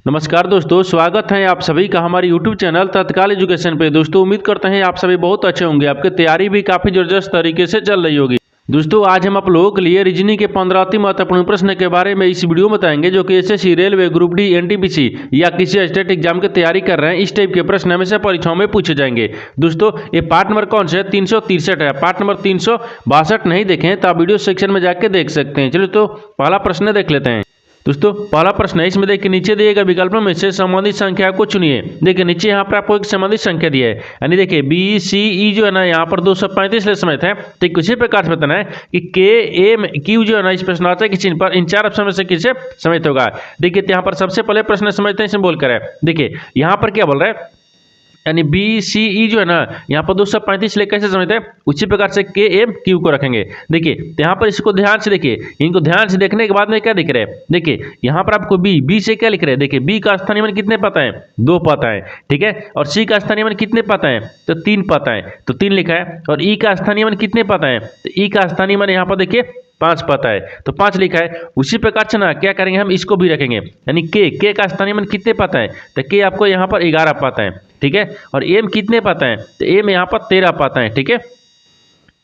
नमस्कार दोस्तों, स्वागत है आप सभी का हमारे YouTube चैनल तत्काल एजुकेशन पे। दोस्तों उम्मीद करते हैं आप सभी बहुत अच्छे होंगे, आपकी तैयारी भी काफ़ी ज़बरदस्त तरीके से चल रही होगी। दोस्तों आज हम आप लोगों के लिए रीजनिंग के 15 अति महत्वपूर्ण प्रश्न के बारे में इस वीडियो में बताएंगे, जो कि SSC, railway, group D, NTPC या किसी स्टेट एग्जाम की तैयारी कर रहे हैं। इस टाइप के प्रश्न हमेशा परीक्षाओं में पूछे जाएंगे। दोस्तों ये पार्ट नंबर कौन सा है? 363 है। पार्ट नंबर 362 नहीं देखें तो आप वीडियो सेक्शन में जाके देख सकते हैं। चलिए तो पहला प्रश्न देख लेते हैं। दोस्तों पहला प्रश्न है, इसमें देखिए नीचे दिए गए विकल्पों में से संबंधित संख्या को चुनिए। देखिए नीचे यहाँ पर आपको एक संबंधित संख्या दिया है, यानी देखिए बी सी ई जो है ना यहाँ पर 235 ले समेत है। तो किसी प्रकार से बताना है कि के एम क्यू जो है ना इस प्रश्नावली के चिन्ह पर इन चार ऑप्शन में से किसे समेत होगा। देखिए यहाँ पर सबसे पहले प्रश्न समझते हैं, इसमें बोलकर है। देखिए यहाँ पर क्या बोल रहा है, यानी बी सी ई जो है ना यहाँ पर 235 लेकर कैसे समझते हैं, उसी प्रकार से के एम क्यू को रखेंगे। देखिए यहाँ पर इसको ध्यान से देखिए, इनको ध्यान से देखने के बाद में क्या दिख रहा है। देखिए यहाँ पर आपको बी से क्या लिख रहे हैं। देखिए बी का स्थानीय मान कितने पता है? 2 पता है, ठीक है। और सी का स्थानीय मान कितने पता है? तो 3 पता है, तो 3 लिखा है। और ई का स्थानीय मान कितने पता है? तो ई का स्थानीय मान यहाँ पर देखिए 5 पता है, तो 5 लिखा है। उसी प्रकार से ना क्या करेंगे, हम इसको भी रखेंगे, यानी के का स्थानीय मान कितने पता है? तो के आपको यहाँ पर 11 पता है, ठीक है। और एम कितने पता है? तो एम यहाँ पर 13 पता है, ठीक है,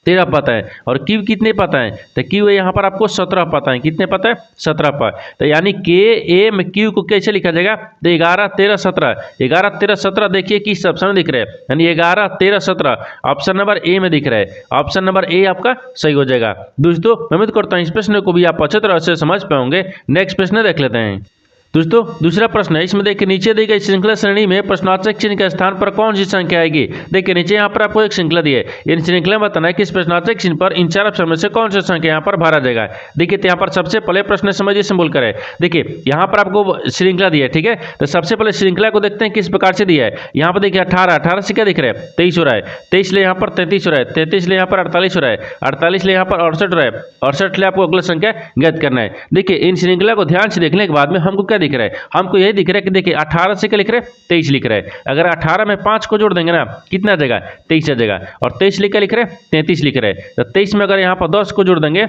13 पता है। और क्यू कितने पता है? तो क्यू यहाँ पर आपको 17 पता है। कितने पता है? 17 पता। तो यानी के एम क्यू को कैसे लिखा जाएगा? तो 11 13 17, 11 13 17 देखिए किस ऑप्शन में दिख रहा है, यानी 11 13 17 ऑप्शन नंबर ए में दिख रहा है। ऑप्शन नंबर ए आपका सही हो जाएगा। दोस्तों मैं उम्मीद करता हूँ इस प्रश्न को भी आप अच्छे तरह से समझ पाओगे। नेक्स्ट प्रश्न देख लेते हैं। दोस्तों दूसरा प्रश्न है, इसमें देखिए नीचे दी गई श्रृंखला श्रेणी में प्रश्नार्थक चिन्ह के स्थान पर कौन सी संख्या आएगी। देखिए नीचे यहाँ पर आपको एक श्रृंखला दी है, इन श्रृंखला में बताना है कि इस प्रश्नार्थक चिन्ह पर इन चार ऑप्शन में से कौन सी संख्या यहाँ पर भरा जाएगा। देखिए तो यहाँ पर सबसे पहले प्रश्न समझिए सिंबल करे। देखिए यहाँ पर आपको श्रृंखला दी है, ठीक है। तो सबसे पहले श्रृंखला को देखते हैं किस प्रकार से दिया है। यहाँ पर देखिए 18 से क्या दिख रहा है? 23 हो रहा है। 23 ले यहाँ पर 33 हो रहा है। 33 ले यहाँ पर 48 हो रहा है। 48 ले यहाँ पर 68 हो रहा है। 68 ले आपको अगला संख्या ज्ञात करना है। देखिए इन श्रृंखला को ध्यान से देखने के बाद में हमको क्या दिख रहा है, हमको यही दिख रहा है कि देखिए 18 से क्या लिख रहे हैं? 23 लिख रहे हैं। अगर 18 में 5 को जोड़ देंगे ना, कितना आ जाएगा? 23 आ जाएगा। और 23 लिख रहे हैं? 33 लिख रहे हैं। तो 23 में अगर यहाँ पर 10 को जोड़ देंगे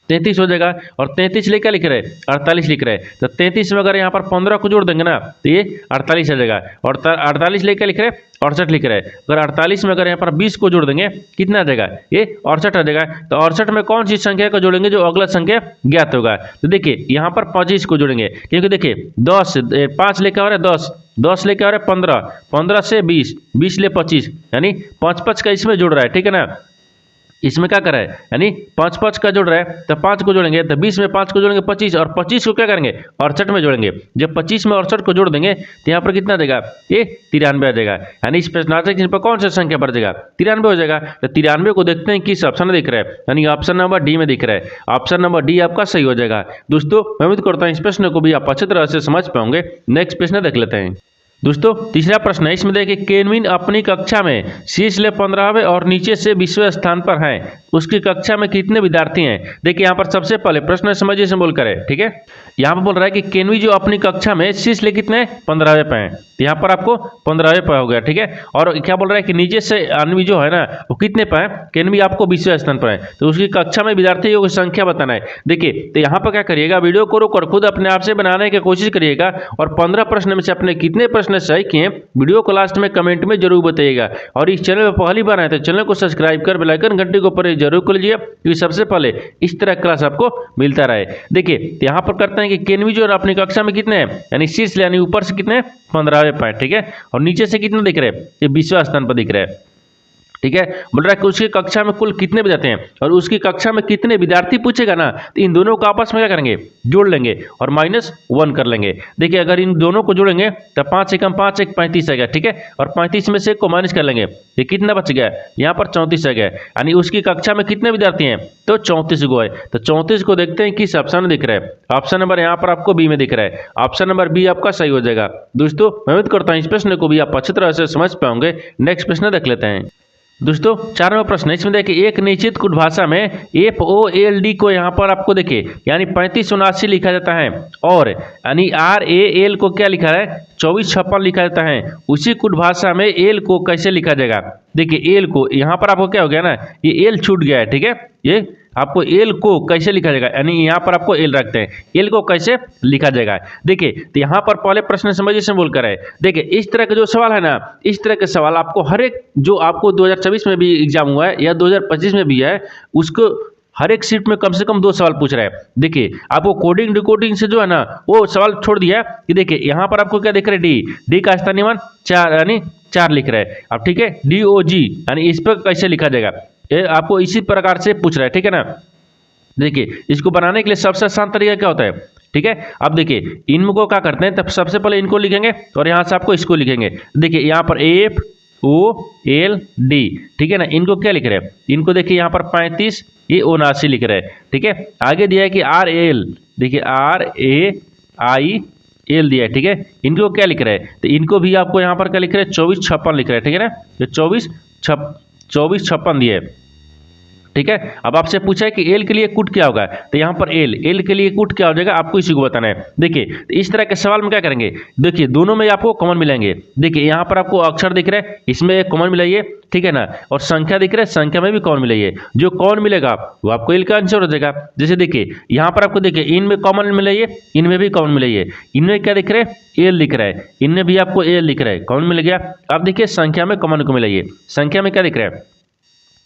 33 हो जाएगा। और 33 लेकर लिख रहे हैं? 48 लिख रहे हैं। तो 33 में अगर यहाँ पर 15 को जोड़ देंगे ना तो ये 48 आ जाएगा। और 48 लेकर लिख रहे हैं? 68 लिख रहे हैं। अगर 48 में अगर यहाँ पर 20 को जोड़ देंगे कितना आ जाएगा? ये 68 आ जाएगा। तो 68 में कौन सी संख्या को जोड़ेंगे जो अगला संख्या ज्ञात होगा? तो देखिए यहाँ पर 25 को जोड़ेंगे, क्योंकि देखिए 5 लेकर आ रहे 10 लेकर आ रहे 15 से 20 ले 25, यानी 5 का इसमें जोड़ रहा है, ठीक है ना। इसमें क्या कर रहा है, यानी 5 का जोड़ रहा है। तो 5 को जोड़ेंगे तो 20 में 5 को जोड़ेंगे 25, और 25 को क्या करेंगे? 68 में जोड़ेंगे। जब 25 में 68 को जोड़ देंगे तो यहाँ पर कितना आ जाएगा? ये 93 आ जाएगा। यानी इस प्रश्नार्थक चिन्ह पर कौन सा संख्या बढ़ जाएगा? 93 हो जाएगा। तो 93 को देखते हैं किस ऑप्शन में दिख रहा है, यानी ऑप्शन नंबर डी में दिख रहा है। ऑप्शन नंबर डी आपका सही हो जाएगा। दोस्तों मैं उम्मीद करता हूँ इस प्रश्न को भी आप अच्छी तरह से समझ पाओगे। नेक्स्ट प्रश्न देख लेते हैं। दोस्तों तीसरा प्रश्न है, इसमें देखिए केनविन अपनी कक्षा में शीर्ष ले 15वें और नीचे से 20वें स्थान पर है, उसकी कक्षा में कितने विद्यार्थी हैं। देखिए यहाँ पर सबसे पहले प्रश्न समझिए सिंबल करें, ठीक है। यहाँ पर बोल रहा है कि केनवी जो अपनी कक्षा में शीर्ष ले कितने 15वें पे हैं, यहाँ पर आपको 15वें पे हो गया, ठीक है। और क्या बोल रहा है कि नीचे से अन्वी जो है ना वो कितने पे है? केनवी आपको 20वें स्थान पर है, तो उसकी कक्षा में विद्यार्थियों की संख्या बताना है। देखिए तो यहाँ पर क्या करिएगा, वीडियो को रोक कर खुद अपने आप से बनाने की कोशिश करिएगा, और 15 प्रश्न में से अपने कितने प्रश्न सही किए वीडियो को लास्ट में कमेंट में जरूर बताइएगा। और इस चैनल पर पहली बार आए तो चैनल को सब्सक्राइब कर बेल आइकन घंटी को पर जरूर कर लीजिए, क्योंकि सबसे पहले इस तरह क्लास आपको मिलता रहे। देखिए यहाँ पर करते हैं कि केनवी जो अपनी कक्षा में कितने हैं, यानी शीर्ष यानी ऊपर से कितने 15वें पे, ठीक है। और नीचे से कितने दिख रहे हैं? ये 20वें स्थान पर दिख रहे हैं, ठीक है। बोल रहा है कि उसकी कक्षा में कुल कितने विद्यार्थी हैं और उसकी कक्षा में कितने विद्यार्थी पूछेगा ना, तो इन दोनों को आपस में क्या करेंगे? जोड़ लेंगे और -1 कर लेंगे। देखिए अगर इन दोनों को जोड़ेंगे तो 5 एकम 5 एक 35 आ गया, ठीक है। और 35 में से 1 को माइनस कर लेंगे, ये कितना बच गया? यहाँ पर 34 आ गया। यानी उसकी कक्षा में कितने विद्यार्थी हैं? तो 34 को है। तो 34 को देखते हैं किस ऑप्शन में दिख रहा है। ऑप्शन नंबर यहाँ पर आपको बी में दिख रहा है। ऑप्शन नंबर बी आपका सही हो जाएगा। दोस्तों मैं उम्मीद करता हूँ इस प्रश्न को भी आप अच्छी तरह से समझ पाओगे। नेक्स्ट प्रश्न देख लेते हैं। दोस्तों 4वां प्रश्न है, इसमें देखिए एक निश्चित कुट भाषा में FOLD को यहाँ पर आपको देखिए यानी 3579 लिखा जाता है, और यानी RAL को क्या लिखा है? 2456 लिखा जाता है। उसी कुट भाषा में एल को कैसे लिखा जाएगा? देखिए एल को यहाँ पर आपको क्या हो गया ना, ये एल छूट गया है, ठीक है। ये आपको एल को कैसे लिखा जाएगा, यानी यहाँ पर आपको एल रखते हैं, एल को कैसे लिखा जाएगा। देखिए तो यहाँ पर पहले प्रश्न समझिए से बोलकर है। देखिए इस तरह के जो सवाल है ना, इस तरह के सवाल आपको हर एक जो आपको 2024 में भी एग्जाम हुआ है या 2025 में भी है, उसको हर एक सीट में कम से कम 2 सवाल पूछ रहा है। देखिए आपको कोडिंग डिकोडिंग से जो है ना वो सवाल छोड़ दिया कि देखिए यहाँ पर आपको क्या दिख रहा है, डी का स्थानीय मान 4 यानी 4 लिख रहा है। अब ठीक है, DOG यानी इस पर कैसे लिखा जाएगा, ये आपको इसी प्रकार से पूछ रहा है, ठीक है ना। देखिए इसको बनाने के लिए सबसे आसान तरीका क्या होता है, ठीक है। अब देखिए इनको क्या करते हैं, तब सबसे पहले इनको लिखेंगे और यहाँ से आपको इसको लिखेंगे। देखिए यहाँ पर FOLD, ठीक है ना, इनको क्या लिख रहे हैं, इनको देखिए यहाँ पर 35, ये 79 लिख रहे हैं, ठीक है। आगे दिया है कि RAL, देखिए RAIL दिया है, ठीक है। इनको क्या लिख रहे हैं, तो इनको भी आपको यहाँ पर क्या लिख रहे हैं, 2456 लिख रहे हैं, ठीक है ना। तो 2456 दिए है, ठीक है। अब आपसे पूछा है कि एल के लिए कुट क्या होगा, तो यहाँ पर एल के लिए कुट क्या हो जाएगा, आपको इसी को बताना है। देखिए तो इस तरह के सवाल में क्या करेंगे, देखिए दोनों में आपको कॉमन मिलेंगे। देखिए यहाँ पर आपको अक्षर दिख रहा है, इसमें एक कॉमन मिलाइए, ठीक है ना, और संख्या दिख रहा है, संख्या में भी कॉमन मिलाइए। जो कॉमन मिलेगा वो आपको एल का आंसर हो जाएगा। जैसे देखिए यहाँ पर आपको देखिए इनमें कॉमन मिलाइए, इनमें भी कॉमन मिलाइए। इनमें क्या दिख रहा है, एल दिख रहा है, इनमें भी आपको एल दिख रहा है, कॉमन मिल गया। अब देखिए संख्या में कॉमन को मिलाइए, संख्या में क्या दिख रहा है,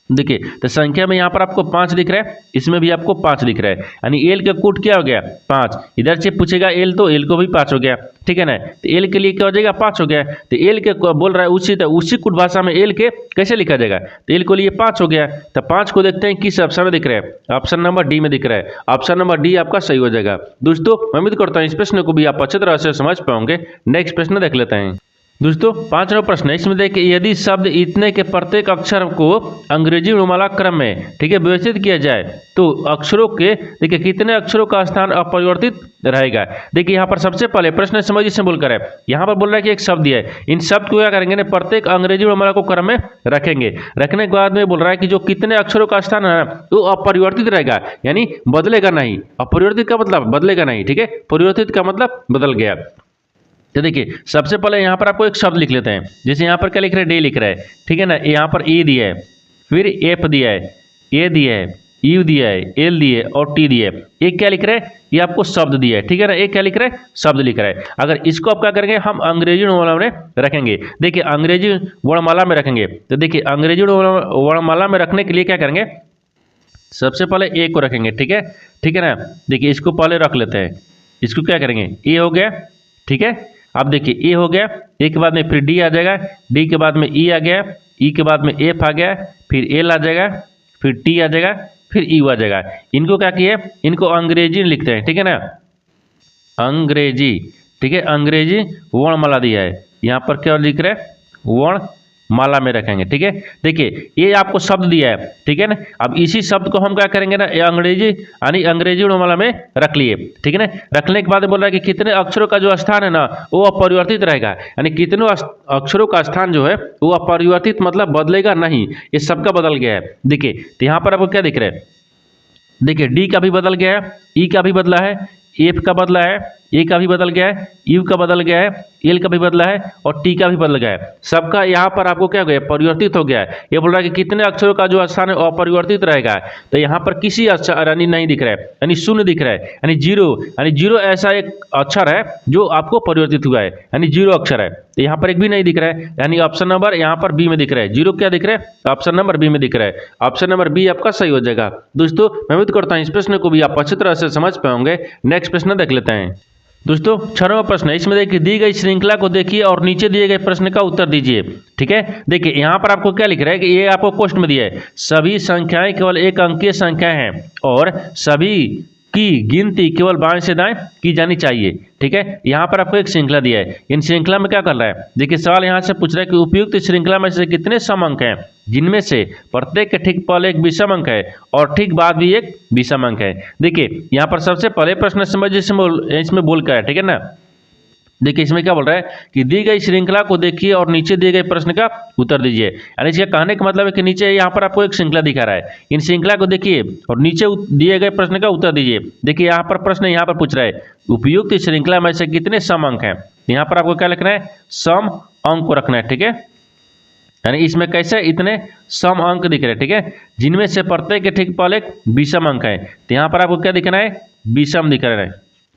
देखिए तो संख्या में यहाँ पर आपको 5 दिख रहा है, इसमें भी आपको 5 दिख रहा है, यानी एल का कूट क्या हो गया, 5। इधर से पूछेगा एल तो एल को भी 5 हो गया, ठीक है ना। तो एल के लिए क्या हो जाएगा, 5 हो गया। तो एल के बोल रहा है उसी कूट भाषा में एल के कैसे लिखा जाएगा, तो एल को लिए 5 हो गया। तो 5 को देखते हैं किस ऑप्शन में दिख रहा है, ऑप्शन नंबर डी में दिख रहा है। ऑप्शन नंबर डी आपका सही हो जाएगा। दोस्तों मैं उम्मीद करता हूँ इस प्रश्न को भी आप अच्छी तरह से समझ पाओगे। नेक्स्ट प्रश्न देख लेते हैं। दोस्तों 5वां प्रश्न है, इसमें देखिए यदि शब्द इतने के प्रत्येक अक्षर को अंग्रेजी वर्णमाला क्रम में, ठीक है, व्यवस्थित किया जाए तो अक्षरों के देखिए कितने अक्षरों का स्थान अपरिवर्तित रहेगा। देखिए यहाँ पर सबसे पहले प्रश्न समझिए से बोलकर है, यहाँ पर बोल रहा है कि एक शब्द है, इन शब्द को क्या करेंगे ना, प्रत्येक अंग्रेजी वर्णमाला को क्रम में रखेंगे। रखने के बाद में बोल रहा है कि जो कितने अक्षरों का स्थान है वो अपरिवर्तित रहेगा, यानी बदलेगा नहीं। अपरिवर्तित का मतलब बदलेगा नहीं, ठीक है, परिवर्तित का मतलब बदल गया। तो देखिए सबसे पहले यहाँ पर आपको एक शब्द लिख लेते हैं। जैसे यहाँ पर क्या लिख रहे हैं, डे लिख रहा है, ठीक है ना। यहाँ पर ए दिया है, फिर एफ दिया है, ए दिया है, यू दिया है, एल दिया है और टी दिया है। एक क्या लिख रहा है, ये आपको शब्द दिया है, ठीक है ना। एक क्या लिख रहा है, शब्द लिख रहा है। अगर इसको आप क्या करेंगे, हम अंग्रेजी वर्णमाला में रखेंगे। देखिए अंग्रेजी वर्णमाला में रखेंगे, तो देखिए अंग्रेजी वर्णमाला में रखने के लिए क्या करेंगे, सबसे पहले ए को रखेंगे, ठीक है, ठीक है ना। देखिए इसको पहले रख लेते हैं, इसको क्या करेंगे, ए हो गया, ठीक है। अब देखिए ए हो गया, ए के बाद में फिर डी आ जाएगा, डी के बाद में ई आ गया, ई के बाद में एफ आ गया, फिर एल आ जाएगा, फिर टी आ जाएगा, फिर यू आ जाएगा। इनको क्या किए, इनको अंग्रेजी लिखते हैं, ठीक है ना, अंग्रेजी, ठीक है, अंग्रेजी वर्णमाला दिया है। यहाँ पर क्या लिख रहा है, वर्णमाला में रखेंगे, ठीक है। देखिए ये आपको शब्द दिया है, ठीक है ना। अब इसी शब्द को हम क्या करेंगे ना, अंग्रेजी यानी अंग्रेजी वर्णमाला में रख लिए, ठीक है ना। रखने के बाद बोल रहा है कि कितने अक्षरों का जो स्थान है ना वो अपरिवर्तित रहेगा, यानी कितनों अक्षरों का स्थान जो है वो अपरिवर्तित मतलब बदलेगा नहीं, ये सबका बदल गया है। देखिए तो यहाँ पर आपको क्या दिख रहा है, देखिए डी का भी बदल गया है, ई का भी बदला है, एफ का बदला है, ए का भी बदल गया है, यू का बदल गया है, एल का भी बदला है और टी का भी बदल गया है। सबका यहाँ पर आपको क्या हो गया, परिवर्तित हो गया है। ये बोल रहा है कि कितने अक्षरों का जो स्थान है अपरिवर्तित रहेगा, तो यहाँ पर किसी अक्षर यानी नहीं दिख रहा है, यानी शून्य दिख रहा है, यानी जीरो ऐसा एक अक्षर है जो आपको परिवर्तित हुआ है, यानी जीरो अक्षर है। तो यहाँ पर एक भी नहीं दिख रहा है, यानी ऑप्शन नंबर यहाँ पर बी में दिख रहा है। जीरो क्या दिख रहा है, ऑप्शन नंबर बी में दिख रहा है। ऑप्शन नंबर बी आपका सही हो जाएगा। दोस्तों मैं उम्मीद करता हूँ इस प्रश्न को भी आप अच्छी तरह से समझ पाओगे। नेक्स्ट प्रश्न देख लेते हैं। दोस्तों 6वां प्रश्न है, इसमें देखिए दी गई श्रृंखला को देखिए और नीचे दिए गए प्रश्न का उत्तर दीजिए, ठीक है। देखिए यहाँ पर आपको क्या लिख रहा है कि ये आपको क्वेश्चन में दिया है, सभी संख्याएं केवल एक अंकीय संख्याएं हैं और सभी की गिनती केवल बाएं से दाएं की जानी चाहिए, ठीक है। यहाँ पर आपको एक श्रृंखला दिया है, इन श्रृंखला में क्या कर रहा है, देखिए सवाल यहाँ से पूछ रहा है कि उपयुक्त श्रृंखला में से कितने सम अंक हैं जिनमें से प्रत्येक के ठीक पहले एक विषम अंक है और ठीक बाद भी एक विषम अंक है। देखिए यहाँ पर सबसे पहले प्रश्न समझिए इसमें बोल कर है, ठीक है ना। देखिए इसमें क्या बोल रहा है कि दी गई श्रृंखला को देखिए और नीचे दिए गए प्रश्न का उत्तर दीजिए, यानी इसका कहने का मतलब है कि नीचे यहाँ पर आपको एक श्रृंखला दिखा रहा है, इन श्रृंखला को देखिए और नीचे दिए गए प्रश्न का उत्तर दीजिए। देखिए यहाँ पर प्रश्न यहाँ पर पूछ रहा है उपयुक्त श्रृंखला में से कितने सम अंक हैं, यहाँ पर आपको क्या लिखना है, सम अंक को रखना है, ठीक है। यानी इसमें कैसे इतने सम अंक दिख रहे हैं, ठीक है, जिनमें से प्रत्येक के ठीक पहले एक विषम अंक है। तो यहाँ पर आपको क्या दिख रहा है, विषम दिख रहा है,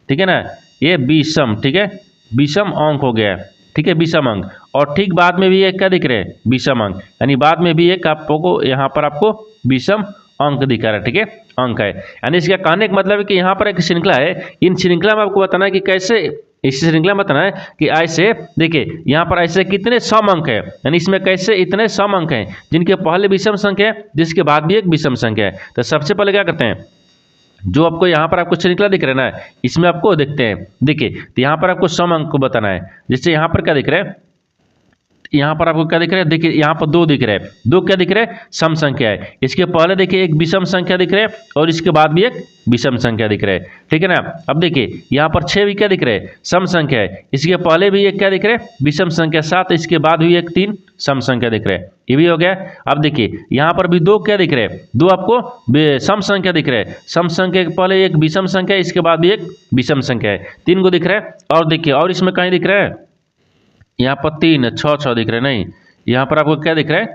ठीक है ना, ये विषम, ठीक है, विषम अंक हो गया, ठीक है, विषम अंक। और ठीक बाद में भी एक क्या दिख रहे हैं, विषम अंक, यानी बाद में भी एक आपको यहाँ पर आपको विषम अंक दिखा रहा है, ठीक है, अंक है। यानी इसका कहने का मतलब है कि यहाँ पर एक श्रृंखला है, इन श्रृंखला में आपको बताना है कि कैसे, इस श्रृंखला में बताना है कि ऐसे देखिए यहाँ पर ऐसे कितने सम अंक है, यानी इसमें कैसे इतने सम अंक हैं जिनके पहले विषम संख्या है जिसके बाद भी एक विषम संख्या है। तो सबसे पहले क्या करते हैं, जो आपको यहाँ पर आपको श्रृंखला दिख रहा है ना, इसमें आपको देखते हैं, देखिए तो यहाँ पर आपको सम अंक को बताना है। जैसे यहाँ पर क्या दिख रहा है, यहाँ पर आपको क्या दिख रहा है, देखिए यहाँ पर 2 दिख रहा है, 2 क्या दिख रहा है, सम संख्या है। इसके पहले देखिए एक विषम संख्या दिख रहा है और इसके बाद भी एक विषम संख्या दिख रहा है, ठीक है ना। अब देखिए यहाँ पर 6 भी क्या दिख रहा है, सम संख्या है। इसके पहले भी एक क्या दिख रहा है, विषम संख्या 7, इसके बाद भी एक 3 सम संख्या दिख रहा है, ये भी हो गया। अब देखिए यहाँ पर भी 2 क्या दिख रहे हैं, 2 आपको सम संख्या दिख रहा है, सम संख्या के पहले एक विषम संख्या है, इसके बाद भी एक विषम संख्या है, 3 को दिख रहा है। और देखिए और इसमें कहीं दिख रहा है, यहाँ पर 3 6 दिख रहे हैं, नहीं, यहाँ पर आपको क्या दिख रहा है,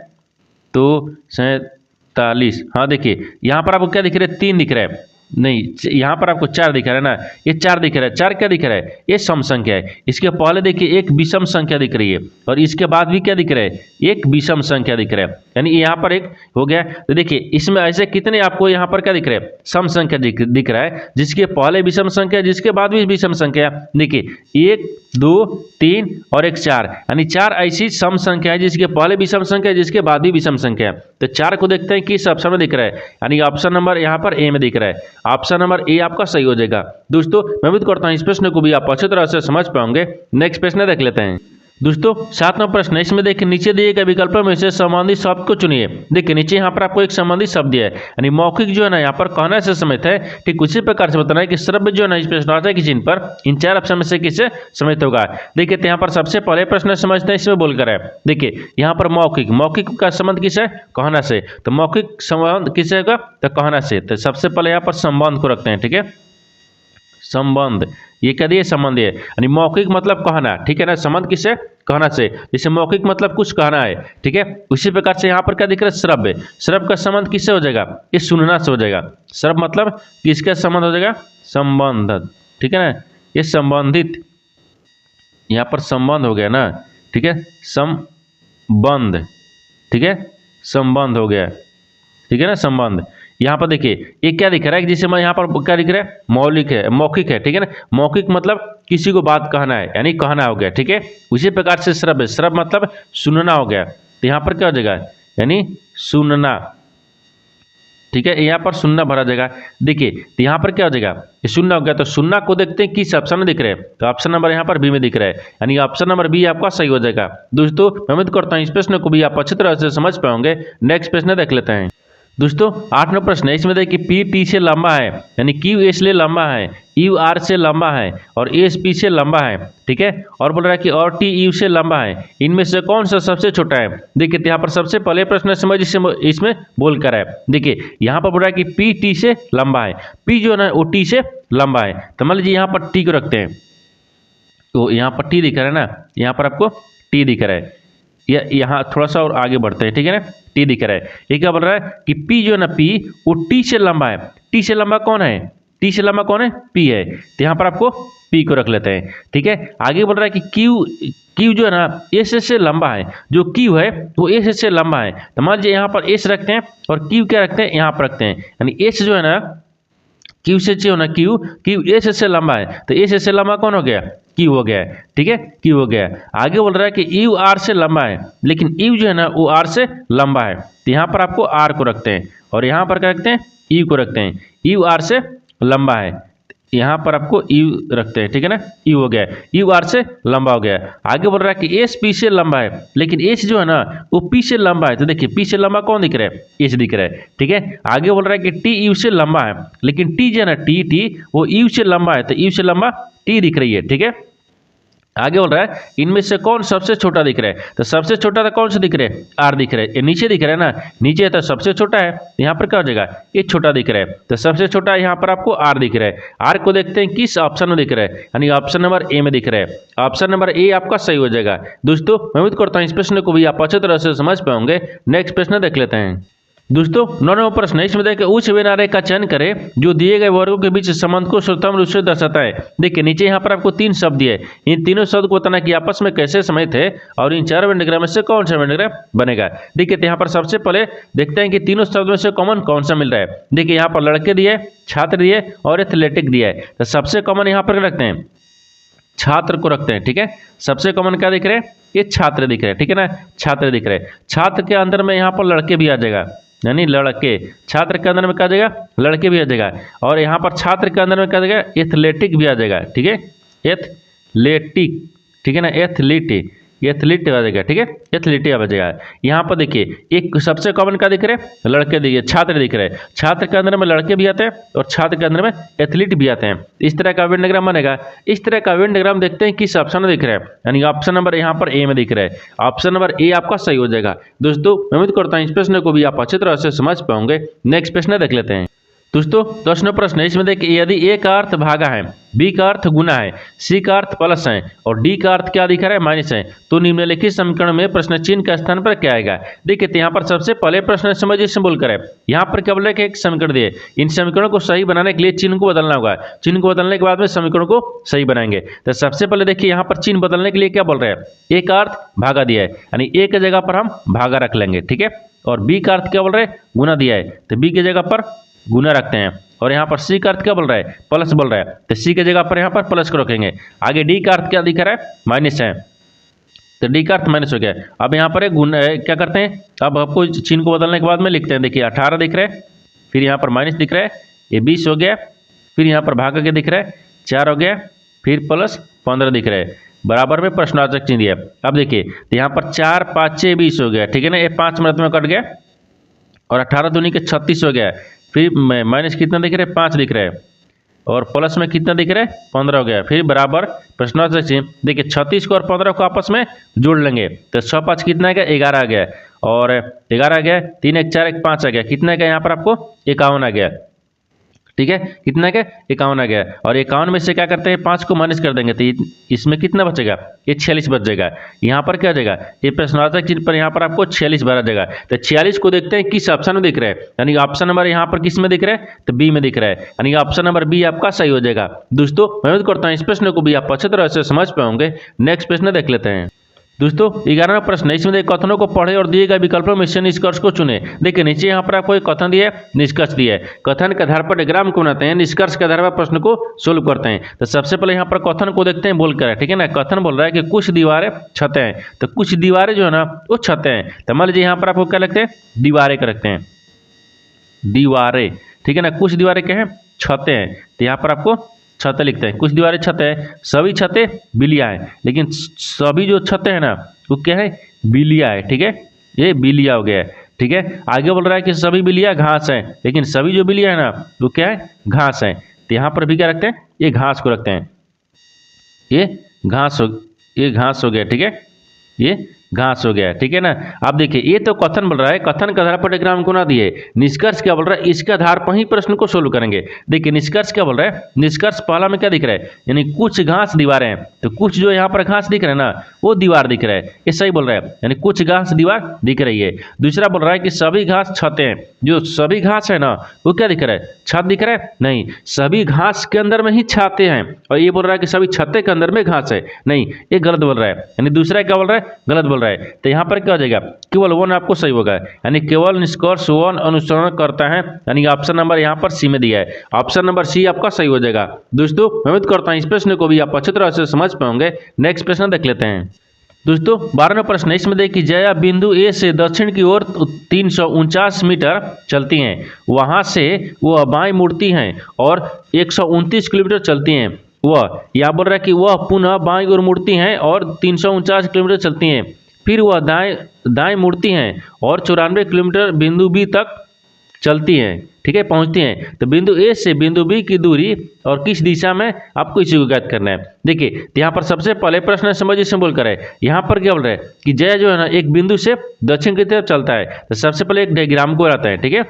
तो 47, हाँ देखिए यहाँ पर आपको क्या दिख रहा है, 3 दिख रहा है, नहीं यहाँ पर आपको 4 दिख रहा है ना, ये 4 दिख रहा है, 4 क्या दिख रहा है, ये सम संख्या है। इसके पहले देखिए एक विषम संख्या दिख रही है और इसके बाद भी क्या दिख रहा है, एक विषम संख्या दिख रहा है, यानी यहाँ पर एक हो गया। तो देखिए इसमें ऐसे कितने आपको यहाँ पर क्या दिख रहा है, सम संख्या दिख रहा है, जिसके पहले विषम संख्या जिसके बाद भी विषम संख्या। देखिए 1 2 3 और एक 4, यानी 4 ऐसी सम संख्या है जिसके पहले विषम संख्या जिसके बाद भी विषम संख्या। तो 4 को देखते हैं किस ऑप्शन में दिख रहा है, यानी ऑप्शन नंबर यहाँ पर ए में दिख रहा है, ऑप्शन नंबर ए आपका सही हो जाएगा। दोस्तों मैं उम्मीद करता हूँ इस प्रश्न को भी आप अच्छी तरह से समझ पाओगे। नेक्स्ट प्रश्न देख लेते हैं। दोस्तों 7वां प्रश्न है, इसमें देखिए नीचे दिए गए विकल्पों में से संबंधित शब्द को चुनिए। देखिए नीचे यहाँ पर आपको एक संबंधित शब्द दिया है, यानी मौखिक जो है ना यहाँ पर कहना से समित है, ठीक उसी प्रकार से बताना है कि श्रव्य जो है ना इस प्रश्नार्थक के चिन्ह पर इन 4 ऑप्शन में से किससे समित होगा। देखिए तो यहाँ पर सबसे पहले प्रश्न समझते हैं, इसमें बोलकर है, देखिए यहाँ पर मौखिक, मौखिक का संबंध किस है, कहना से, तो मौखिक संबंध किससे होगा, तो कहना से। तो सबसे पहले यहाँ पर संबंध को रखते हैं, ठीक है, संबंध, ये क्या दिए, संबंध है, यानी मौखिक मतलब कहना, ठीक है ना, संबंध किससे, कहना से। जैसे मौखिक मतलब कुछ कहना है, ठीक है, उसी प्रकार से यहाँ पर क्या दिख रहा है, श्रव्य, श्रव्य का संबंध किससे हो जाएगा, ये सुनना से हो जाएगा। श्रव्य मतलब किसका संबंध हो जाएगा, संबंध, ठीक है ना, ये संबंधित, यहाँ पर संबंध हो गया ना, ठीक है, संबंध, ठीक है, संबंध हो गया, ठीक है ना, संबंध। यहाँ पर देखिए ये क्या दिख रहा है, जिसे मैं यहाँ पर क्या दिख रहा है, मौलिक है, मौखिक है, ठीक है ना, मौखिक मतलब किसी को बात कहना है, यानी कहना हो गया, ठीक है। उसी प्रकार से श्रव्य, श्रव्य मतलब सुनना हो गया, तो यहाँ पर क्या हो जाएगा, यानी सुनना, ठीक है, यहाँ पर सुनना भरा जाएगा। देखिए तो यहाँ पर क्या हो जाएगा, ये सुनना हो गया, तो सुनना को देखते हैं किस ऑप्शन में दिख रहा है, तो ऑप्शन नंबर यहाँ पर बी में दिख रहा है, यानी ऑप्शन नंबर बी आपका सही हो जाएगा। दोस्तों मैं उम्मीद करता हूँ इस प्रश्न को भी आप अच्छी तरह से समझ पाओगे। नेक्स्ट प्रश्न देख लेते हैं। दोस्तों 8वां प्रश्न है, इसमें देखिए पी टी से लंबा है, यानी क्यू एस से लंबा है, यू आर से लंबा है और एस पी से लंबा है, ठीक है, और बोल रहा है कि और टी यू से लंबा है, इनमें से कौन सा सबसे छोटा है। देखिए यहाँ पर सबसे पहले प्रश्न समझ इसमें बोल कर है, देखिए यहाँ पर बोल रहा है कि पी टी से लंबा है, पी जो है ना वो टी से लंबा है, तो मान लीजिए यहाँ पर टी को रखते हैं, तो यहाँ पर टी दिख रहा है ना, यहाँ पर आपको टी दिख रहा है, या यहाँ थोड़ा सा और आगे बढ़ते हैं, ठीक है ना, टी दिख रहा है। ये क्या बोल रहा है कि पी जो है ना, पी वो टी से लंबा है, टी से लंबा कौन है, टी से लंबा कौन है, पी है, तो यहाँ पर आपको पी को रख लेते हैं, ठीक है। आगे बोल रहा है कि क्यू जो है ना एस से लंबा है, जो क्यू है वो एस से लंबा है, तो मान लीजिए यहाँ पर एस रखते हैं और क्यू क्या रखते हैं, यहाँ पर रखते हैं, यानी एस जो है ना क्यू से जो ना क्यू एस से लंबा है, तो एस से लंबा कौन हो गया, क्यू हो गया, ठीक है, क्यू हो गया। आगे बोल रहा है कि यू आर से लंबा है, लेकिन यू जो है ना वो आर से लंबा है, तो यहाँ पर आपको आर को रखते हैं और यहाँ पर क्या रखते हैं, यू को रखते हैं, यू आर से लंबा है, यहाँ पर आपको यू रखते हैं, ठीक है ना, यू हो गया, यू आर से लंबा हो गया। आगे बोल रहा है कि एस पी से लंबा है, लेकिन एस जो है ना वो पी से लंबा है, तो देखिए पी से लंबा कौन दिख रहा है, एस दिख रहा है, ठीक है। आगे बोल रहा है कि टी यू से लंबा है, लेकिन टी जो है ना टी वो यू से लंबा है, तो यू से लंबा टी दिख रही है, ठीक है। आगे बोल रहा है इनमें से कौन सबसे छोटा दिख रहा है, तो सबसे छोटा तो कौन सा दिख रहा है, आर दिख रहा है। ये नीचे दिख रहा है ना, नीचे है तो सबसे छोटा है, यहाँ पर क्या हो जाएगा, ये छोटा दिख रहा है, तो सबसे छोटा यहाँ पर आपको आर दिख रहा है। आर को देखते हैं किस ऑप्शन में दिख रहा है, यानी ऑप्शन नंबर ए में दिख रहा है। ऑप्शन नंबर ए आपका सही हो जाएगा। दोस्तों मैं उम्मीद करता हूँ इस प्रश्न को भी आप अच्छी तरह से समझ पाओगे। नेक्स्ट प्रश्न देख लेते हैं। दोस्तों 9वां प्रश्न है, इसमें देखिए उच्च व्यय नारे का चयन करें जो दिए गए वर्गों के बीच संबंध को श्रुतम रूप से दर्शाता है। देखिए नीचे यहाँ पर आपको 3 शब्द दिए, इन तीनों शब्द को बताना कि आपस में कैसे संबंधित है और इन 4 वेन डायग्राम में से कौन सा वेन डायग्राम बनेगा। देखिए यहाँ पर सबसे पहले देखते हैं कि तीनों शब्द में से कॉमन कौन सा मिल रहा है। देखिए यहाँ पर लड़के दिए, छात्र दिए और एथलेटिक दिया है, तो सबसे कॉमन यहाँ पर रखते हैं, छात्र को रखते हैं। ठीक है, सबसे कॉमन क्या दिख रहे हैं, ये छात्र दिख रहे हैं। ठीक है ना, छात्र दिख रहे हैं। छात्र के अंदर में यहाँ पर लड़के भी आ जाएगा, यानी लड़के, छात्र के अंदर में क्या आ जाएगा, लड़के भी आ जाएगा। और यहाँ पर छात्र के अंदर में क्या आ जाएगा, एथलेटिक भी आ जाएगा। ठीक है, एथलेटिक, ठीक है ना, एथलीट आ जाएगा। ठीक है, एथलीट आ जाएगा। यहाँ पर देखिए एक सबसे कॉमन क्या दिख रहे हैं, लड़के दिखे, छात्र दिख रहे हैं। छात्र के अंदर में लड़के भी आते हैं और छात्र के अंदर में एथलीट भी आते हैं। इस तरह का वेन डायग्राम बनेगा। इस तरह का वेन डायग्राम देखते हैं किस ऑप्शन में दिख रहा है, यानी ऑप्शन नंबर यहाँ पर ए में दिख रहा है। ऑप्शन नंबर ए आपका सही हो जाएगा। दोस्तों मैं उम्मीद करता हूँ इस प्रश्न को भी आप अच्छी तरह से समझ पाओगे। नेक्स्ट प्रश्न देख लेते हैं। दोस्तों 10वां प्रश्न है, इसमें देखिए यदि ए का अर्थ भागा है, बी का अर्थ गुना है, सी का अर्थ प्लस है और डी का अर्थ क्या दिखा रहा है, माइनस है, तो निम्नलिखित समीकरण में प्रश्न चिन्ह के स्थान पर क्या आएगा। देखिए तो यहाँ पर सबसे पहले प्रश्न समझिए सिंबल करें। यहाँ पर क्या बोल रहा है कि एक समीकरण दिए, इन समीकरणों को सही बनाने के लिए चिन्ह को बदलना होगा। चिन्ह को बदलने के बाद में समीकरणों को सही बनाएंगे। तो सबसे पहले देखिए यहाँ पर चिन्ह बदलने के लिए क्या बोल रहे हैं, ए का अर्थ भागा दिया है, यानी ए की जगह पर हम भागा रख लेंगे। ठीक है, और बी का अर्थ क्या बोल रहे हैं, गुना दिया है, तो बी की जगह पर गुना रखते हैं। और यहाँ पर सी का अर्थ क्या बोल रहा है, प्लस बोल रहा है, तो सी की जगह पर यहाँ पर प्लस को रखेंगे। आगे डी का अर्थ क्या दिख रहा है, माइनस है, तो डी का अर्थ माइनस हो गया। अब यहाँ पर एक गुना क्या करते हैं, अब आपको चिन्ह को बदलने के बाद में लिखते हैं। देखिए 18 दिख रहा है, फिर यहाँ पर माइनस दिख रहा है, ये 20 हो गया, फिर यहाँ पर भाग के दिख रहा है 4 हो गया, फिर प्लस 15 दिख रहा है, बराबर में प्रश्नार्थक चिन्ह दिया। अब देखिए तो यहाँ पर 4 5 6 20 हो गया। ठीक है ना, ये 5 मिनट में कट गया और 18 दूनी के 36 हो गया। फिर माइनस कितना दिख रहा है, 5 दिख रहा है, और प्लस में कितना दिख रहा है, 15 हो गया। फिर बराबर प्रश्नार्थक चिन्ह। देखिए 36 को और 15 को आपस में जोड़ लेंगे, तो 6 5 कितना आ गया, 11 आ गया, और 11 आ गया, 3 1 4 1 5 आ गया, कितना आ गया यहाँ पर आपको 51 आ गया। ठीक है, कितना का 51 आ गया, और 51 में से क्या करते हैं, 5 को माइनस कर देंगे, तो इसमें कितना बचेगा, ये 46 बच जाएगा। यहाँ पर क्या जाएगा, ये प्रश्नार्थक चिन्ह पर यहाँ पर आपको 46 भरा जाएगा। तो 46 को देखते हैं किस ऑप्शन में दिख रहा है, यानी ऑप्शन नंबर यहाँ पर किस में दिख रहा है, तो बी में दिख रहा है, यानी ऑप्शन नंबर बी आपका सही हो जाएगा। दोस्तों मैं उम्मीद करता हूँ इस प्रश्न को भी आप अच्छी तरह से समझ पाओगे। नेक्स्ट प्रश्न देख लेते हैं। दोस्तों 11वां प्रश्न है, इसमें देखिए कथनों को पढ़े और दिए गए विकल्पों में से निष्कर्ष को चुने। देखिए नीचे यहाँ पर आपको एक कथन दिया है, निष्कर्ष दिया है। कथन के आधार पर डायग्राम को बनाते हैं, निष्कर्ष के आधार पर प्रश्न को सोल्व करते हैं। तो सबसे पहले यहाँ पर कथन को देखते हैं, बोल कर, ठीक है ना। कथन बोल रहा है कि कुछ दीवारें छतें हैं, तो कुछ दीवारें जो है ना वो छतें हैं। तो मान लीजिए यहाँ पर आपको क्या लगते हैं, दीवारें का रखते हैं, दीवारें, ठीक है ना। कुछ दीवारें क्या है, छतें हैं, तो यहाँ पर आपको छतें लिखते हैं। कुछ दीवारें छतें हैं, सभी छतें बिलिया हैं, लेकिन सभी जो छतें हैं ना वो क्या है, बिलिया है। ठीक है, ये बिलिया हो गया है। ठीक है, आगे बोल रहा है कि सभी बिलिया घास है, लेकिन सभी जो बिलिया है ना वो क्या है, घास है। तो यहाँ पर भी क्या रखते हैं, ये घास को रखते हैं, ये घास हो गया। ठीक है, ये घास हो गया। ठीक है ना। अब देखिए ये तो कथन बोल रहा है, कथन के आधार पर डायग्राम को ना दिए। निष्कर्ष क्या बोल रहा है, इसके आधार पर ही प्रश्न को सोल्व करेंगे। देखिए निष्कर्ष क्या बोल रहा है, निष्कर्ष पहला में क्या दिख रहा है, यानी कुछ घास दीवारें हैं, तो कुछ जो यहाँ पर घास दिख रहा है ना वो दीवार दिख रहा है, ये सही बोल रहा है, यानी कुछ घास दीवार दिख रही है। दूसरा बोल रहा है कि सभी घास छतें हैं, जो सभी घास है ना वो क्या दिख रहा है, छत दिख रहा है, नहीं, सभी घास के अंदर में ही छाते हैं। और ये बोल रहा है कि सभी छत्ते के अंदर में घास है, नहीं, ये गलत बोल रहा है। यानी दूसरा क्या बोल रहा है, गलत बोल रहा है। तो यहाँ पर क्या हो जाएगा, केवल 1 आपको सही होगा, यानी केवल निष्कर्ष 1 अनुसरण करता है, यानी ऑप्शन नंबर यहाँ पर सी में दिया है, ऑप्शन नंबर सी आपका सही हो जाएगा। दोस्तों मैं उम्मीद करता हूँ इस प्रश्न को भी आप अच्छी तरह से समझ पाओगे। नेक्स्ट प्रश्न देख लेते हैं। दोस्तों 12वां प्रश्न है, इसमें देखिए जया बिंदु ए से दक्षिण की ओर 349 मीटर चलती हैं, वहां से वह बाएं मुड़ती हैं और 129 किलोमीटर चलती हैं। वह यह बोल रहा है कि वह पुनः बाएं ओर मुड़ती हैं और 349 किलोमीटर चलती हैं, फिर वह दाएं मुड़ती हैं और 94 किलोमीटर बिंदु बी तक चलती हैं। ठीक है, पहुंचती हैं। तो बिंदु ए से बिंदु बी की दूरी और किस दिशा में, आपको इसी को ज्ञात करना है। देखिए यहाँ पर सबसे पहले प्रश्न समझिए, इसमें बोल कर है यहाँ पर क्या बोल रहा है कि जय जो है ना एक बिंदु से दक्षिण की तरफ चलता है। तो सबसे पहले एक डायग्राम को बनाता है, ठीक है।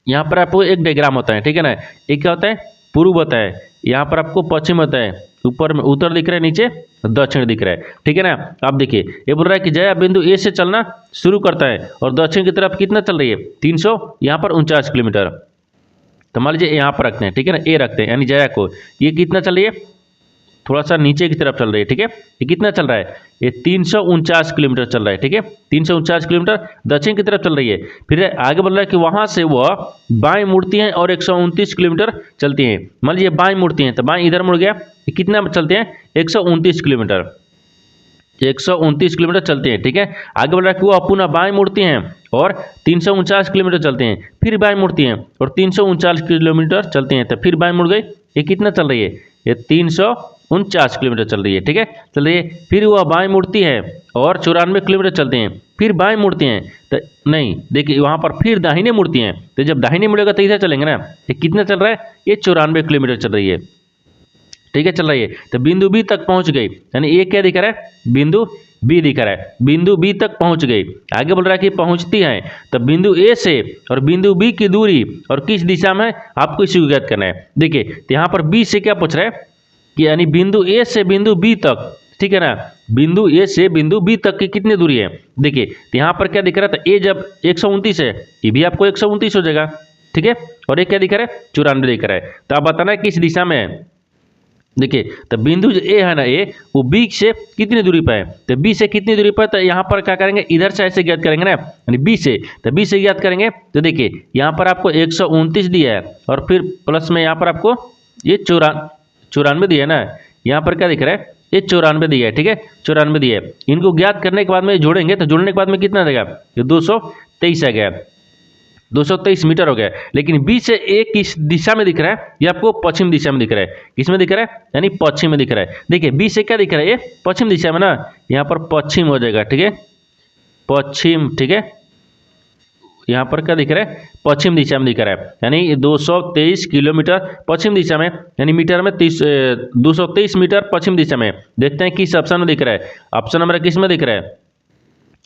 यहाँ पर आपको एक डायग्राम होता है, ठीक है ना। एक क्या होता है, पूर्व होता है, यहाँ पर आपको पश्चिम होता है, ऊपर में उत्तर दिख रहा है, नीचे दक्षिण दिख रहा है, ठीक है ना। आप देखिए ये बोल रहा है कि जया बिंदु ए से चलना शुरू करता है और दक्षिण की तरफ कितना चल रही है, 300 यहाँ पर 49 किलोमीटर। तो मान लीजिए यहाँ पर रखते हैं, ठीक है ना, ए रखते हैं, यानी जया को ये कितना चल रही है, थोड़ा सा नीचे की तरफ चल रही है, ठीक है। ये कितना चल रहा है, ये 349 किलोमीटर चल रहा है, ठीक है। 349 किलोमीटर दक्षिण की तरफ चल रही है। फिर आगे बोल रहा है कि वहां से वह बाएं मुड़ती हैं और 129 किलोमीटर चलती हैं। मान लीजिए बाएं मुड़ती हैं, तो बाएं इधर मुड़ गया, ये कितना चलते हैं, 129 किलोमीटर, 129 किलोमीटर चलते हैं, ठीक है। आगे बोल रहा है कि वह पुनः बाएं मुड़ती हैं और 349 किलोमीटर चलते हैं, फिर बाएं मुड़ती हैं और 339 किलोमीटर चलते हैं, तो फिर बाएं मुड़ गई, ये कितना चल रही है, ये 349 किलोमीटर चल रही है, ठीक है, चल रही है। फिर वह बाएं मुड़ती है और 94 किलोमीटर चलते हैं, फिर बाएं मुड़ती हैं, तो नहीं देखिए वहाँ पर फिर दाहिने मुड़ती हैं, तो जब दाहिने मुड़ेगा तो इधर चलेंगे ना। ये कितना चल रहा है, ये 94 किलोमीटर चल रही है, ठीक है, चल रही है। तो बिंदु बी तक पहुंच गई, यानी ये क्या दिख रहा है, बिंदु बी दिख रहा है, बिंदु बी तक पहुंच गई। आगे बोल रहा है कि पहुंचती है, तो बिंदु ए से और बिंदु बी की दूरी और किस दिशा में, आपको इसी को ज्ञात करना है। देखिए तो यहाँ पर बी से क्या पूछ रहा है कि यानी बिंदु ए से बिंदु बी तक, ठीक है ना, बिंदु ए से बिंदु बी तक की कितनी दूरी है। देखिए तो यहाँ पर क्या दिख रहा था, ए जब 129 है, ये भी आपको 129 हो जाएगा, ठीक है। और ये क्या दिख रहा है, 94 दिख रहा है। तो आप बताना है किस दिशा में है। देखिए तो बिंदु जो ए है ना, ए वो बी से कितनी दूरी पर है, तो बी से कितनी दूरी पर, तो यहाँ पर क्या करेंगे, इधर से ऐसे ज्ञात करेंगे ना, यानी बी से, तो बी से ज्ञात करेंगे। तो देखिए यहाँ पर आपको 129 दिया है और फिर प्लस में यहाँ पर आपको ये 94 दिया है ना, यहाँ पर क्या दिख रहा है, ये 94 दिया है, ठीक है, 94 दिया है। इनको ज्ञात करने के बाद में जोड़ेंगे, तो जोड़ने के बाद में कितना देगा, ये 223 आ गया, 223 मीटर हो गया। लेकिन बी से ए किस दिशा में दिख रहा है, ये आपको पश्चिम दिशा में दिख रहा है। किस में दिख रहा है, यानी पश्चिम में दिख रहा है। देखिए बी से क्या दिख रहा है, ये पश्चिम दिशा में ना, यहाँ पर पश्चिम हो जाएगा, ठीक है, पश्चिम, ठीक है। यहाँ पर क्या दिख रहा है, पश्चिम दिशा में दिख रहा है, यानी 223 किलोमीटर पश्चिम दिशा में, यानी मीटर में 223 मीटर पश्चिम दिशा में। देखते हैं किस ऑप्शन में दिख रहा है, ऑप्शन नंबर किस में दिख रहा है,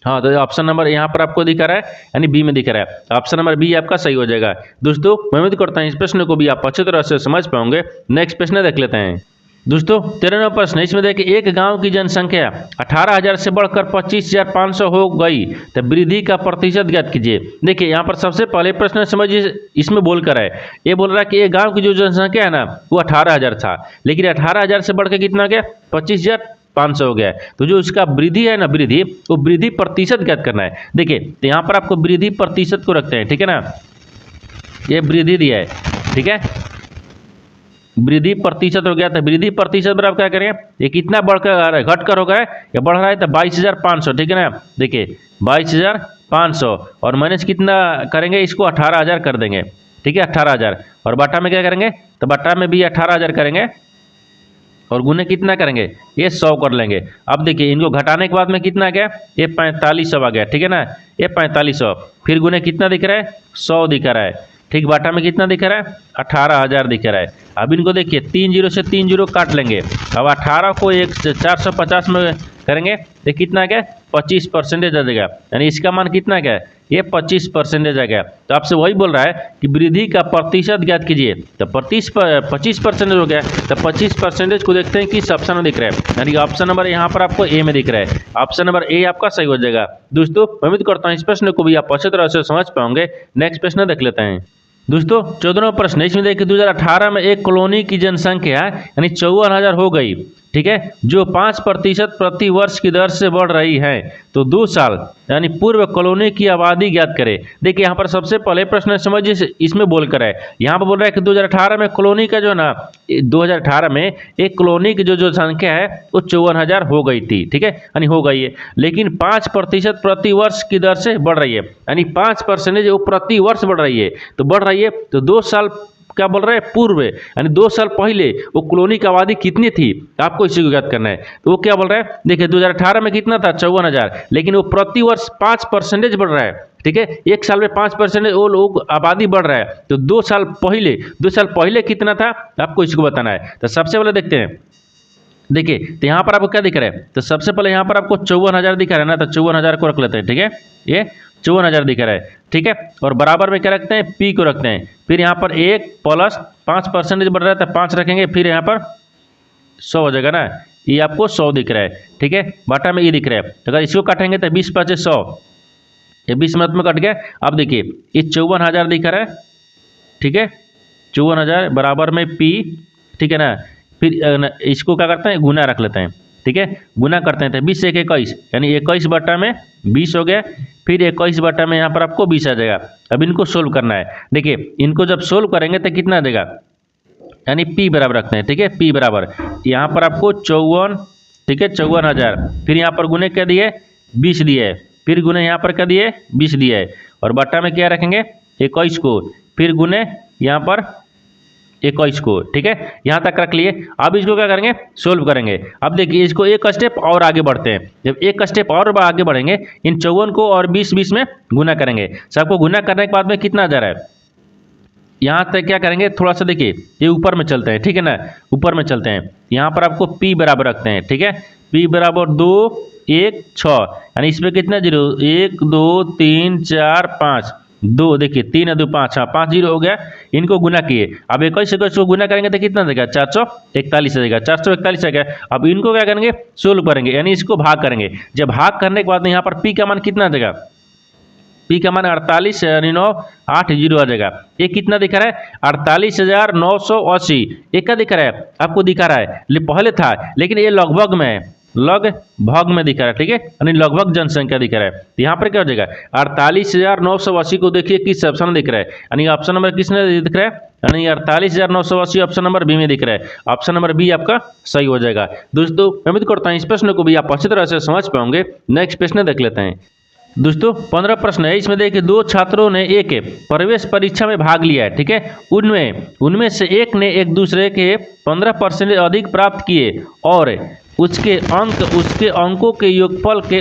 हाँ तो ऑप्शन नंबर यहाँ पर आपको दिखा रहा है, यानी बी में दिख रहा है। ऑप्शन नंबर बी आपका सही हो जाएगा। दोस्तों मैं उम्मीद करता हूँ इस प्रश्न को भी आप अच्छी तरह से समझ पाओगे। नेक्स्ट प्रश्न देख लेते हैं। दोस्तों 13वां प्रश्न, इसमें देखिए एक गांव की जनसंख्या 18,000 से बढ़कर 25,500 हो गई, तो वृद्धि का प्रतिशत ज्ञात कीजिए। देखिए यहाँ पर सबसे पहले प्रश्न समझिए, इसमें बोलकर है, ये बोल रहा है कि एक गांव की जो जनसंख्या है ना वो 18,000 था, लेकिन 18,000 से बढ़कर कितना गया, 25,500 हो गया है। तो जो इसका वृद्धि है ना, वृद्धि, वो वृद्धि प्रतिशत ज्ञात करना है। देखिए तो यहाँ पर आपको वृद्धि प्रतिशत को रखते हैं, ठीक है ना, ये वृद्धि दिया है, ठीक है, वृद्धि प्रतिशत हो गया। तो वृद्धि प्रतिशत बराबर क्या करेंगे, ये कितना बढ़कर घटकर हो गया है या बढ़ रहा है, तो 22,500, ठीक है ना। देखिए 22,500 और माइनस कितना करेंगे, इसको 18,000 कर देंगे, ठीक है, 18,000। और बटा में क्या करेंगे, तो बटा में भी 18,000 करेंगे और गुने कितना करेंगे, ये 100 कर लेंगे। अब देखिए इनको घटाने के बाद में कितना आ गया, ये 4500 आ गया, ठीक है ना, ये 4500, फिर गुने कितना दिख रहा है, 100 दिख रहा है, ठीक, बाटा में कितना दिख रहा है, 18,000 दिख रहा है। अब इनको देखिए 3 जीरो से 3 जीरो काट लेंगे। अब 18 को 450 में करेंगे तो कितना आ गया, 25% आ जाएगा, यानी इसका मान कितना गया, ये 25% आ गया। तो आपसे वही बोल रहा है कि वृद्धि का प्रतिशत ज्ञात कीजिए, तो 25% हो गया। तो 25% को देखते हैं किस ऑप्शन में दिख रहा है, यानी ऑप्शन नंबर यहाँ पर आपको ए में दिख रहा है। ऑप्शन नंबर ए आपका सही हो जाएगा। दोस्तों उम्मीद करता हूँ इस प्रश्न को भी आप अच्छी तरह से समझ पाओगे। नेक्स्ट प्रश्न देख लेते हैं। दोस्तों 14वां प्रश्न, इसमें देखिए 2018 में एक कॉलोनी की जनसंख्या यानी 54,000 हो गई, ठीक है, जो 5% प्रति वर्ष की दर से बढ़ रही है, तो 2 साल यानी पूर्व कॉलोनी की आबादी ज्ञात करें। देखिए यहाँ पर सबसे पहले प्रश्न समझिए, इसमें बोलकर है, यहाँ पर बोल रहा है कि 2018 में कॉलोनी का जो ना 2018 में एक कॉलोनी की जो संख्या है वो 54,000 हो गई थी, ठीक है, यानी हो गई है, लेकिन 5% प्रति वर्ष की दर से बढ़ रही है, यानी 5% वो प्रति वर्ष बढ़ रही है। तो बढ़ रही है तो 2 साल क्या बोल रहे हैं, पूर्व, यानी 2 साल पहले वो कॉलोनी की आबादी कितनी थी, आपको इसी को ज्ञात करना है। तो वो क्या बोल रहा है, देखिए 2018 में कितना था, 54,000, लेकिन वो प्रति वर्ष 5% बढ़ रहा है, ठीक है। एक साल में 5% वो लोग आबादी बढ़ रहा है, तो 2 साल पहले कितना था आपको इसको बताना है। तो सबसे पहले देखते हैं, देखिए तो यहाँ पर आपको क्या दिख रहा है, तो सबसे पहले यहाँ पर आपको 54,000 दिख रहा है ना, तो 54,000 को रख लेते हैं, ठीक है। ये 54,000 दिख रहा है, ठीक है। और बराबर में क्या रखते हैं, पी को रखते हैं। फिर यहाँ पर 1 प्लस 5% बढ़ रहा है तो 5 रखेंगे, फिर यहाँ पर 100 हो जाएगा ना, ये आपको 100 दिख रहा है, ठीक है। बाटा में ये दिख रहा है, अगर इसको काटेंगे तो 20 5 100, ये 20 मिनट में कट गया। अब देखिए ये 54,000 दिख रहा है, ठीक है। 54,000 बराबर में पी, ठीक है ना। फिर इसको क्या करते हैं, गुना रख लेते हैं, ठीक है। गुना करते हैं तो 20 से 21, यानी 21 बटा में 20 हो गया। फिर 21 बटा में यहाँ पर आपको 20 आ जाएगा। अब इनको सोल्व करना है। देखिए इनको जब सोल्व करेंगे तो कितना देगा, यानी पी बराबर रखते हैं, ठीक है। पी बराबर यहाँ पर आपको 54, ठीक है, 54,000। फिर यहाँ पर गुने क्या दिए, 20 दिए है। फिर गुने यहाँ पर क्या दिए, 20 दिया है। और बटा में क्या रखेंगे, 21 को। फिर गुने यहाँ पर 21 को, ठीक है। यहाँ तक रख लिए। अब इसको क्या करेंगे, सोल्व करेंगे। अब देखिए इसको एक स्टेप और आगे बढ़ते हैं। जब एक स्टेप और आगे बढ़ेंगे, इन 54 को और 20 में गुना करेंगे। सबको गुना करने के बाद में कितना आ जा रहा है, यहाँ तक क्या करेंगे, थोड़ा सा देखिए ये ऊपर में चलते हैं, ठीक है ना। ऊपर में चलते हैं, यहाँ पर आपको P बराबर रखते हैं, ठीक है। P बराबर 2 1 6, यानी इसमें कितना जीरो, 1 2 3 4 5, 2 देखिए 3 2 5, हाँ 5 जीरो हो गया। इनको गुना किए। अब 21 को गुना करेंगे तो कितना देगा, 441 देगा, 441 आ गया। अब इनको क्या करेंगे, सोल्व करेंगे, यानी इसको भाग करेंगे। जब भाग करने के बाद में यहाँ पर P का मान कितना देगा, पी का मान 48 यानी 980 आ जाएगा। ये कितना दिखा रहा है, 48,980। एक क्या दिख रहा है, आपको दिखा रहा है, पहले था लेकिन ये लगभग में है, लगभग में दिखा रहा है, ठीक है, यानी लगभग जनसंख्या दिख रहा है। तो यहाँ पर क्या हो जाएगा, 48,980 को देखिए किस ऑप्शन में दिख रहा है, यानी ऑप्शन नंबर किसने दिख रहा है, यानी 48,980 ऑप्शन नंबर बी में दिख रहा है। ऑप्शन नंबर बी आपका सही हो जाएगा। दोस्तों मैं उम्मीद करता हूँ इस प्रश्न को भी आप अच्छी तरह से समझ पाओगे। नेक्स्ट प्रश्न देख लेते हैं। दोस्तों 15 प्रश्न है, इसमें देखिए 2 छात्रों ने एक प्रवेश परीक्षा में भाग लिया है, ठीक है। उनमें से एक ने एक दूसरे के 15% अधिक प्राप्त किए और उसके अंकों के योगफल के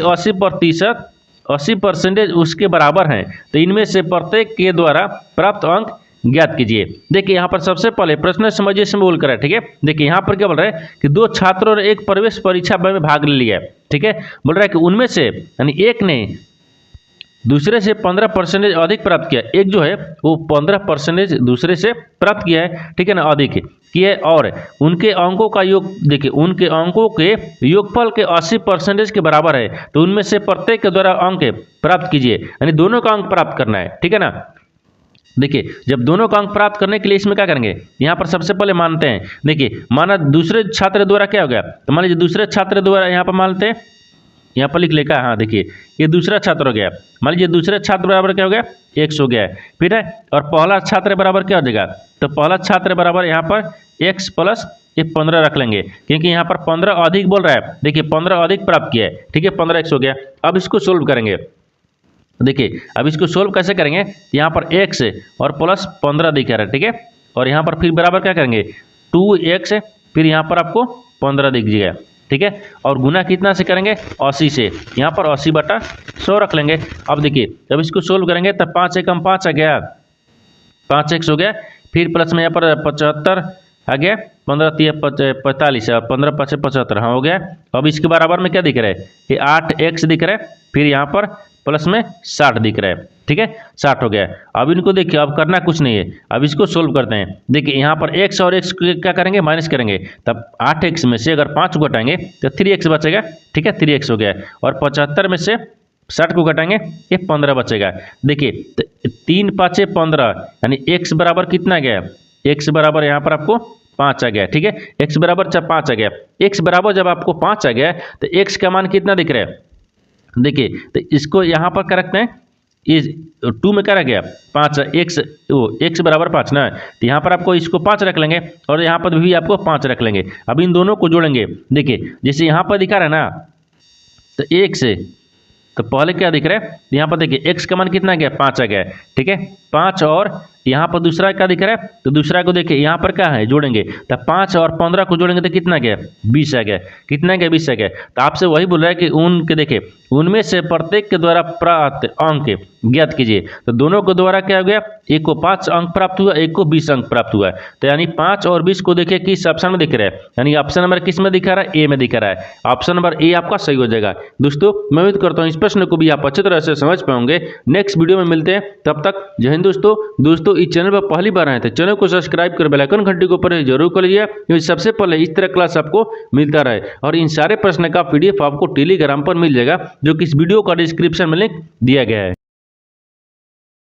80% उसके बराबर हैं। तो इनमें से प्रत्येक के द्वारा प्राप्त अंक ज्ञात कीजिए। देखिए यहाँ पर सबसे पहले प्रश्न समझिए से बोल कर है, ठीक है। देखिए यहाँ पर क्या बोल रहा है कि 2 छात्रों ने एक प्रवेश परीक्षा में भाग लिया है, ठीक है। बोल रहा है कि उनमें से यानी एक ने दूसरे से 15% अधिक प्राप्त किया। एक जो है वो 15% दूसरे से प्राप्त किया है, ठीक है ना, अधिक किया है। और उनके अंकों का योग देखिए, उनके अंकों के योगफल के 80% के बराबर है। तो उनमें से प्रत्येक के द्वारा अंक प्राप्त कीजिए, यानी दोनों का अंक प्राप्त करना है, ठीक है ना। देखिए जब दोनों का अंक प्राप्त करने के लिए इसमें क्या करेंगे, यहाँ पर सबसे पहले मानते हैं। देखिए माना दूसरे छात्र द्वारा क्या हो गया, तो मान लीजिए दूसरे छात्र द्वारा यहाँ पर मानते हैं, यहाँ पर लिख लेगा, हाँ देखिए ये दूसरा छात्र हो गया। मान लीजिए दूसरे छात्र बराबर क्या हो गया, 100 हो गया है, फिर है। और पहला छात्र बराबर क्या हो जाएगा, तो पहला छात्र बराबर यहाँ पर x प्लस ये 15 रख लेंगे, क्योंकि यहाँ पर 15 अधिक बोल रहा है। देखिए 15 अधिक प्राप्त किया है, ठीक है, 15 x हो गया। अब इसको सोल्व करेंगे। देखिए अब इसको सोल्व कैसे करेंगे, यहाँ पर x और प्लस 15 दिख रहा है, ठीक है। और यहाँ पर फिर बराबर क्या करेंगे, 2x, फिर यहाँ पर आपको 15 दिख जाएगा, ठीक है। और गुना कितना से करेंगे, 80 से, यहाँ पर 80 बटा 100 रख लेंगे। अब देखिए जब इसको सोल्व करेंगे तब 5 एकम 5 आ गया, 5x हो गया। फिर प्लस में यहाँ पर 75 आ गया, 15 3 45 और 15 5 75, हाँ हो गया। अब इसके बराबर में क्या दिख रहा है, ये 8x दिख रहा है। फिर यहाँ पर प्लस में 60 दिख रहा है, ठीक है, 60 हो गया। अब इनको देखिए अब करना कुछ नहीं है, अब इसको सोल्व करते हैं। देखिए यहाँ पर x और x क्या करेंगे, माइनस करेंगे, तब 8x में से अगर 5 को घटाएंगे तो 3x बचेगा, ठीक है, 3x हो गया। और 75 में से 60 को घटाएंगे ये 15 बचेगा। देखिए 3 5 15, यानी x बराबर कितना गया, x बराबर यहाँ पर आपको 5 आ गया, ठीक है। x बराबर 5 आ गया। x बराबर जब आपको 5 आ गया तो x का मान कितना दिख रहा है, देखिए तो इसको यहाँ पर क्या रखते हैं, इस 2 में क्या रह गया 5, x बराबर 5 ना, तो यहाँ पर आपको इसको 5 रख लेंगे और यहाँ पर भी आपको 5 रख लेंगे। अब इन दोनों को जोड़ेंगे। देखिए जैसे यहाँ पर दिखा रहा है ना, तो x तो पहले क्या दिख रहा है, यहाँ पर देखिए x का मान कितना गया, 5 आ गया, ठीक है। 5 और यहाँ पर दूसरा क्या दिख रहा है, तो दूसरा को देखिए यहाँ पर क्या है, जोड़ेंगे तो 5 और 15 को जोड़ेंगे तो कितना गया, 20 आ गया। कितना गया, 20 आ गया। तो आपसे वही बोल रहा है कि उनके देखिए उनमें से प्रत्येक के द्वारा प्राप्त अंक ज्ञात कीजिए। तो दोनों के द्वारा क्या हो गया, एक को 5 अंक प्राप्त हुआ, एक को 20 अंक प्राप्त हुआ। तो यानी 5 और 20 को देखिए किस ऑप्शन में दिख रहा है, यानी ऑप्शन नंबर किस में दिखा रहा है, ए में दिखा रहा है। ऑप्शन नंबर ए आपका सही हो जाएगा। दोस्तों मैं उम्मीद करता हूँ इस प्रश्न को भी आप अच्छी तरह से समझ पाओगे। नेक्स्ट वीडियो में मिलते हैं, तब तक जय हिंद। दोस्तों इस चैनल पर पहली बार आए थे, चैनल को सब्सक्राइब कर बेल आइकन घंटी को ऊपर जरूर कर लीजिए, क्योंकि सबसे पहले इस तरह क्लास आपको मिलता रहे। और इन सारे प्रश्न का PDF आपको टेलीग्राम पर मिल जाएगा, जो कि इस वीडियो का डिस्क्रिप्शन में लिंक दिया गया है।